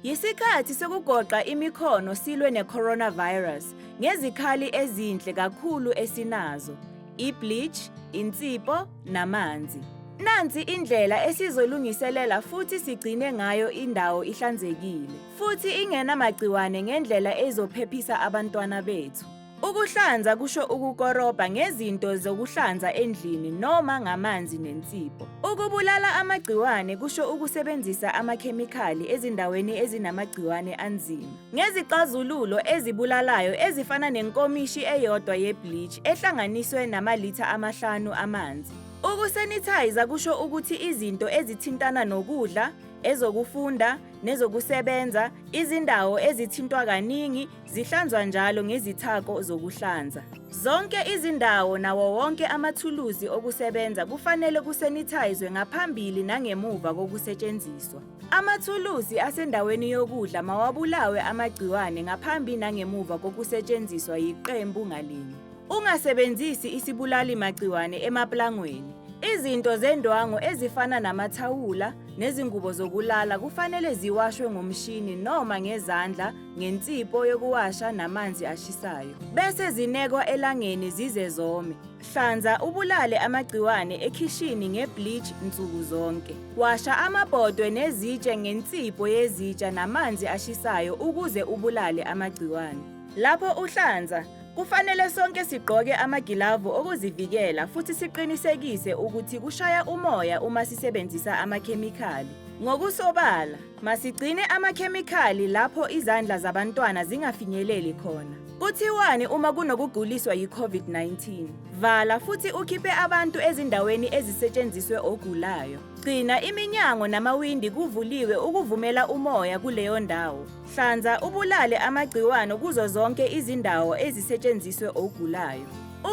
Yisikhathi sokugoqa imikhono silwe ne-coronavirus ngezikhali ezinhle kakhulu esinazo, i-bleach, insipho, namanzi. Nansi indlela esizolungiselela futhi sigcine ngayo indawo ihlanzekile, futhi ingenamagciwane ngendlela ezophephisa abantwana bethu. Ukuhlanza kusho ukukorobha ngezinto zokuhlanza endlini noma ngamanzi nensipho. Ukubulala amagciwane kusho ukusebenzisa amakhemikhali ezindaweni ezinamagciwane anzima. Ngezixazululo ezibulalayo ezifana nenkomishi eyodwa ye-bleach ehlanganiswe namalitha 5 amanzi. Ukusanitize kusho ukuthi izinto ezithintana nokudla, ezokufunda, nezokusebenza, izindawo ezithintwa kaningi zihlanzwa njalo ngezithako zokuhlanza. Zonke izindawo nawo wonke amathuluzi okusebenza kufanele kusanitizwe ngaphambili nangemuva kokusetshenziswa. Amathuluzi asendaweni yokudla mawabulawe amagciwane ngaphambi nangemuva kokusetshenziswa yiqembu ngalinye. Ungasebenzisi isibulali magciwane emaplangweni. Izinto zendwangu ezifana namathawula nezingubo zokulala kufanele ziwashwe ngomshini noma ngezandla ngensipho yokuwasha namanzi ashisayo, bese zinekwa elangeni zize zome. Hlanza ubulale amagciwane ekhishini nge-bleach nsuku zonke. Washa amabhodwe nezitshe ngensipho yezitsha namanzi ashisayo ukuze ubulale amagciwane. Lapho uhlanza, kufanele sonke sigqoke amagilavu okuzivikela futhi siqinisekise ukuthi kushaya umoya uma sisebenzisa amakhemikhali. Ngokusobala, masigcine amakhemikhali lapho izandla zabantwana zingafinyeleli khona. Kuthiwani uma kunokuguliswa yi-COVID-19? Vala futhi ukhiphe abantu ezindaweni ezisetshenziswe ogulayo. Gcina iminyango namawindi kuvuliwe ukuvumela umoya kuleyo ndawo. Hlanza ubulale amagciwane kuzo zonke izindawo ezisetshenziswe ogulayo.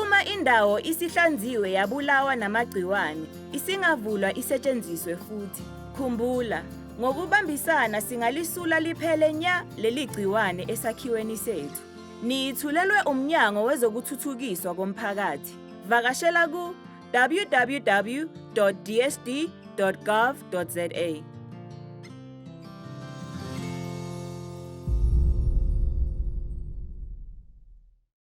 Uma indawo isihlanziwe yabulawa namagciwane, isingavulwa isetshenziswe futhi. Khumbula, ngokubambisana singalisula liphele nya leli gciwane esakhiweni sethu. Niyithulelwe uMnyango Wezokuthuthukiswa Komphakathi. Vakashela ku www.dsd.gov.za.